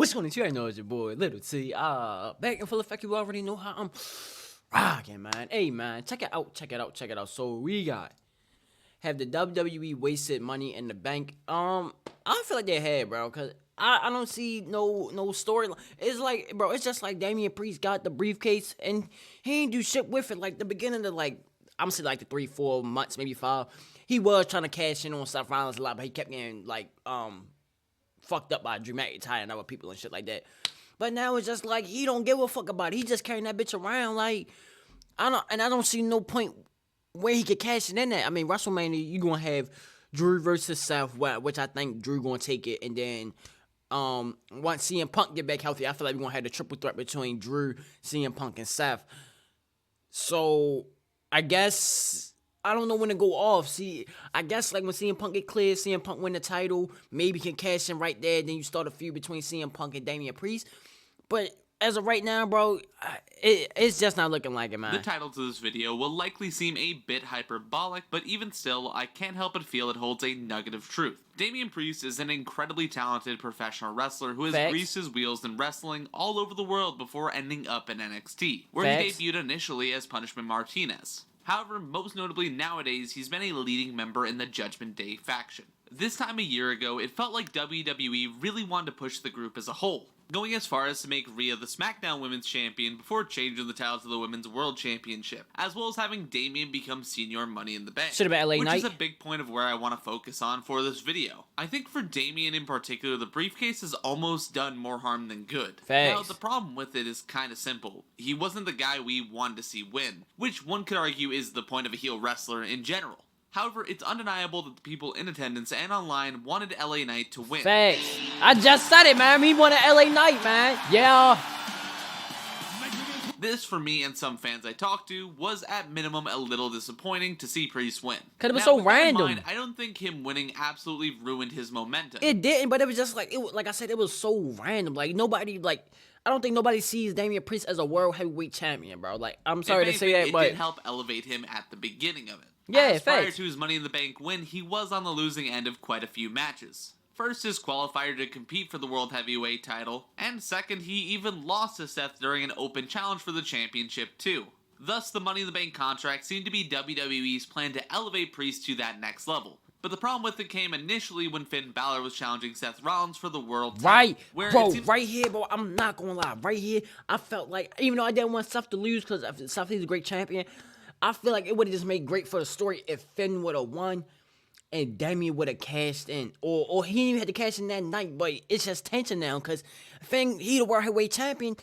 What's going on? You already know it's your boy, Little T. Back in full effect, you already know how I'm rocking, man. Hey, man, check it out. So we have the WWE wasted money in the bank. I don't feel like they had, bro, cause I don't see no story. It's like, bro, it's just like Damian Priest got the briefcase and he ain't do shit with it. Like the beginning of I'm gonna say like the 3-4 months, maybe 5. He was trying to cash in on Seth Rollins a lot, but he kept getting fucked up by Drew McIntyre and other people and shit like that. But now it's just like he don't give a fuck about it. He just carrying that bitch around like I don't see no point where he could cash it in at. I mean, WrestleMania, you gonna have Drew versus Seth, which I think Drew gonna take it, and then once CM Punk get back healthy, I feel like we're gonna have the triple threat between Drew, CM Punk, and Seth. So I guess I don't know when to go off. See, I guess like when CM Punk get cleared, CM Punk win the title, maybe can cash in right there. Then you start a feud between CM Punk and Damian Priest. But as of right now, bro, it's just not looking like it, man. The title to this video will likely seem a bit hyperbolic, but even still, I can't help but feel it holds a nugget of truth. Damian Priest is an incredibly talented professional wrestler who has greased his wheels in wrestling all over the world before ending up in NXT, where he debuted initially as Punishment Martinez. However, most notably nowadays, he's been a leading member in the Judgment Day faction. This time a year ago, it felt like WWE really wanted to push the group as a whole, going as far as to make Rhea the SmackDown Women's Champion before changing the title to the Women's World Championship, as well as having Damian become Senior Money in the Bank. Should have been LA Knight. Which is a big point of where I want to focus on for this video. I think for Damian in particular, the briefcase has almost done more harm than good. Now, the problem with it is kind of simple. He wasn't the guy we wanted to see win, which one could argue is the point of a heel wrestler in general. However, it's undeniable that the people in attendance and online wanted LA Knight to win. Facts. I just said it, man. We wanted LA Knight, man. Yeah. This, for me and some fans I talked to, was at minimum a little disappointing to see Priest win. Because it was so random. Mind, I don't think him winning absolutely ruined his momentum. It didn't, but it was just like, like I said, it was so random. Like, nobody, I don't think nobody sees Damian Priest as a world heavyweight champion, bro. Like, I'm sorry to say that, but it did help elevate him at the beginning of it. Yeah, prior to his Money in the Bank win, he was on the losing end of quite a few matches. First, his qualifier to compete for the World Heavyweight title, and second, he even lost to Seth during an open challenge for the championship too. Thus, the Money in the Bank contract seemed to be WWE's plan to elevate Priest to that next level. But the problem with it came initially when Finn Balor was challenging Seth Rollins for the world title. Right here, bro, I'm not gonna lie. Right here, I felt like, even though I didn't want Seth to lose because Seth is a great champion, I feel like it would have just made great for the story if Finn would have won and Damian would have cashed in. Or he didn't even have to cash in that night, but it's just tension now because Finn, he the World Heavyweight Champion.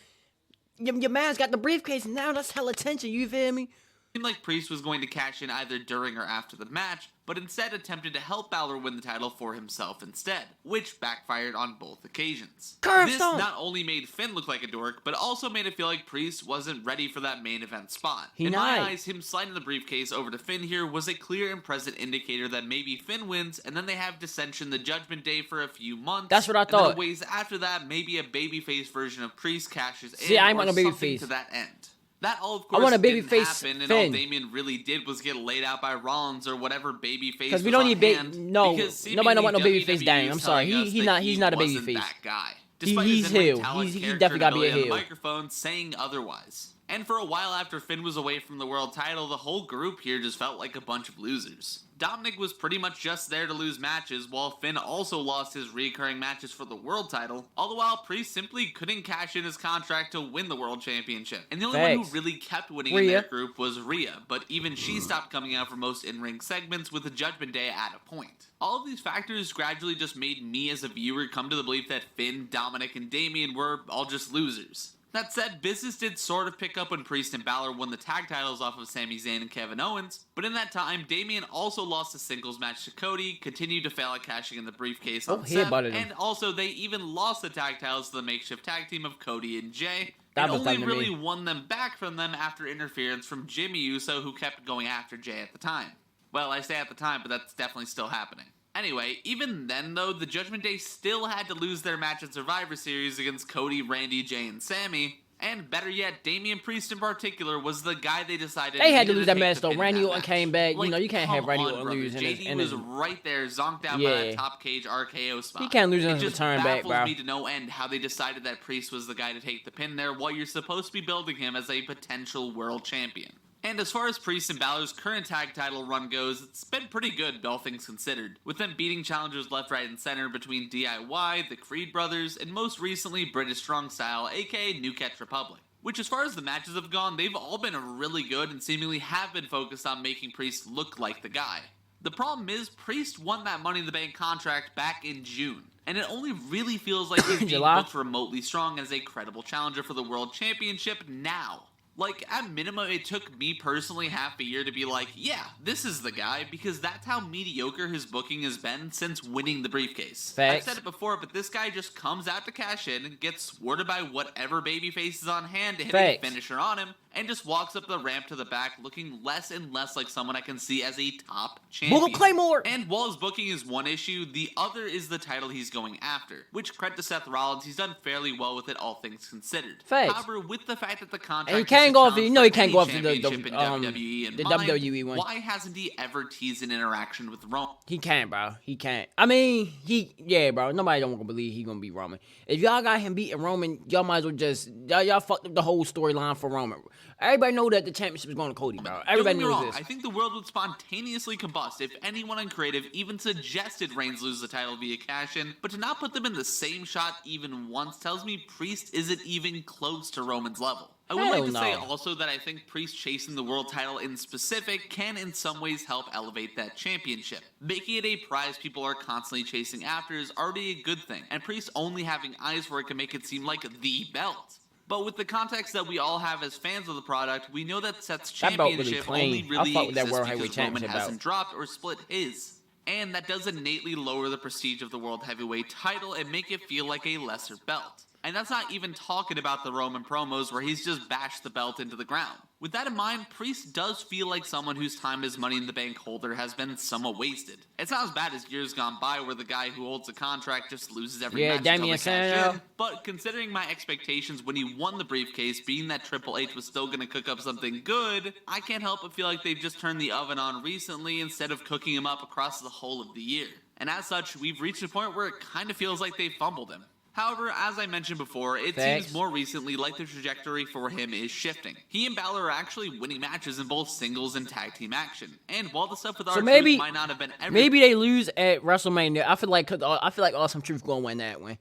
Your man's got the briefcase, and now that's hella tension, you feel me? It seemed like Priest was going to cash in either during or after the match, but instead attempted to help Balor win the title for himself instead, which backfired on both occasions. This not only made Finn look like a dork, but also made it feel like Priest wasn't ready for that main event spot. In my eyes, him sliding the briefcase over to Finn here was a clear and present indicator that maybe Finn wins, and then they have dissension the Judgment Day for a few months. That's what I thought. And then ways after that, maybe a babyface version of Priest cashes in, See, I want or a baby something face to that end. That all, of course, I want a baby didn't face happen, and Finn. all Damian really did was get laid out by Rollins or whatever baby face. Because we don't need nobody don't want no baby face. Dang, I'm sorry, he's not a baby face. That guy. He's heel. He definitely gotta be a heel. The microphone saying otherwise. And for a while after Finn was away from the world title, the whole group here just felt like a bunch of losers. Dominic was pretty much just there to lose matches, while Finn also lost his recurring matches for the world title, all the while Priest simply couldn't cash in his contract to win the world championship. And the only one who really kept winning in their group was Rhea, but even she stopped coming out for most in-ring segments with the Judgment Day at a point. All of these factors gradually just made me as a viewer come to the belief that Finn, Dominic, and Damian were all just losers. That said, business did sort of pick up when Priest and Balor won the tag titles off of Sami Zayn and Kevin Owens, but in that time, Damian also lost a singles match to Cody, continued to fail at cashing in the briefcase on Seth, and also they even lost the tag titles to the makeshift tag team of Cody and Jay, and only really won them back from them after interference from Jimmy Uso, who kept going after Jay at the time. Well, I say at the time, but that's definitely still happening. Anyway, even then though, the Judgment Day still had to lose their match at Survivor Series against Cody, Randy, Jay, and Sammy, And better yet, Damian Priest in particular was the guy they decided They had to needed lose that take match the though. pin in Randy that Orton match. came back. Like, You know, you can't have come Randy on, Orton brother. lose in his. JD In was his right there, zonked out by that top cage RKO spot. He can't lose in It his just return back, baffles bro. me to no end how they decided that Priest was the guy to take the pin there while you're supposed to be building him as a potential world champion. And as far as Priest and Balor's current tag title run goes, it's been pretty good, all things considered, with them beating challengers left, right, and center between DIY, the Creed Brothers, and most recently British Strong Style, aka New Catch Republic. Which, as far as the matches have gone, they've all been really good and seemingly have been focused on making Priest look like the guy. The problem is, Priest won that Money in the Bank contract back in June, and it only really feels like he's being booked remotely strong as a credible challenger for the World Championship now. Like, at minimum, it took me personally half a year to be like, yeah, this is the guy, because that's how mediocre his booking has been since winning the briefcase. Facts. I've said it before, but this guy just comes out to cash in, gets thwarted by whatever babyface is on hand to hit a finisher on him, and just walks up the ramp to the back looking less and less like someone I can see as a top champion. Claymore! And while his booking is one issue, the other is the title he's going after, which, credit to Seth Rollins, he's done fairly well with it, all things considered. Facts. However, with the fact that the contract and he can't go off. You know he can't go off the WWE WWE one. Why hasn't he ever teased an interaction with Roman? He can't, bro. He can't. I mean, yeah, bro. Nobody don't believe he gonna beat Roman. If y'all got him beating Roman, y'all might as well just y'all fucked up the whole storyline for Roman. Everybody know that the championship is going to Cody, bro. Everybody knows this. I think the world would spontaneously combust if anyone in creative even suggested Reigns lose the title via cash-in, but to not put them in the same shot even once tells me Priest isn't even close to Roman's level. I would like to say also that I think Priest chasing the world title in specific can in some ways help elevate that championship. Making it a prize people are constantly chasing after is already a good thing, and Priest only having eyes for it can make it seem like the belt. But with the context that we all have as fans of the product, we know that Seth's championship only really exists because Roman hasn't dropped or split his. And that does innately lower the prestige of the World Heavyweight title and make it feel like a lesser belt. And that's not even talking about the Roman promos where he's just bashed the belt into the ground. With that in mind, Priest does feel like someone whose time as Money in the Bank holder has been somewhat wasted. It's not as bad as years gone by where the guy who holds the contract just loses every match until they cash in. But considering my expectations when he won the briefcase, being that Triple H was still going to cook up something good, I can't help but feel like they've just turned the oven on recently instead of cooking him up across the whole of the year. And as such, we've reached a point where it kind of feels like they fumbled him. However, as I mentioned before, it seems more recently like the trajectory for him is shifting. He and Balor are actually winning matches in both singles and tag team action. And while the stuff with R-Truth might not have been everything... Maybe they lose at WrestleMania. I feel like Awesome Truth going to win that one.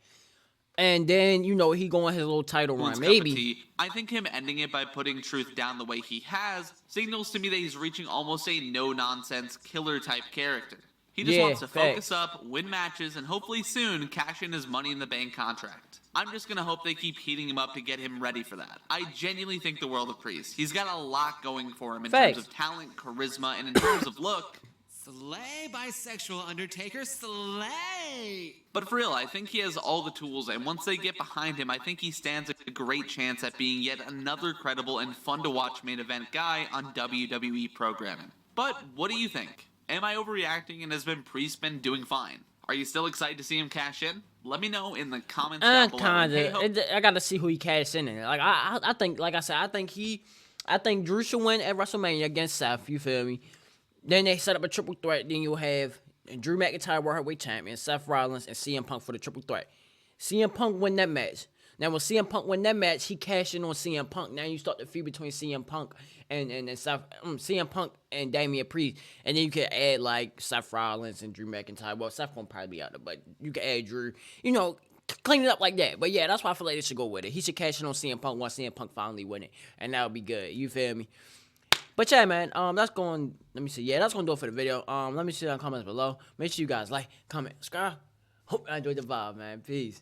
And then, you know, he going his little title run. Maybe. I think him ending it by putting Truth down the way he has signals to me that he's reaching almost a no-nonsense killer-type character. He just wants to focus up, win matches, and hopefully soon cash in his Money in the Bank contract. I'm just going to hope they keep heating him up to get him ready for that. I genuinely think the world of Priest. He's got a lot going for him in terms of talent, charisma, and in terms of look. Slay, bisexual Undertaker, slay! But for real, I think he has all the tools, and once they get behind him, I think he stands a great chance at being yet another credible and fun-to-watch main event guy on WWE programming. But what do you think? Am I overreacting and has Priest been doing fine? Are you still excited to see him cash in? Let me know in the comments down below. Kinda. I gotta see who he cashes in. Like I think, like I said, I think Drew should win at WrestleMania against Seth. You feel me? Then they set up a triple threat. Then you'll have Drew McIntyre, World Heavyweight Champion, Seth Rollins, and CM Punk for the triple threat. CM Punk win that match. Now, when CM Punk win that match, he cashed in on CM Punk. Now you start the feud between CM Punk and CM Punk and Damian Priest. And then you can add, like, Seth Rollins and Drew McIntyre. Well, Seth won't probably be out there, but you can add Drew. You know, clean it up like that. But, yeah, that's why I feel like they should go with it. He should cash in on CM Punk once CM Punk finally win it. And that would be good. You feel me? But, yeah, man, that's going to do it for the video. Let me see in the comments below. Make sure you guys like, comment, subscribe. Hope you enjoyed the vibe, man. Peace.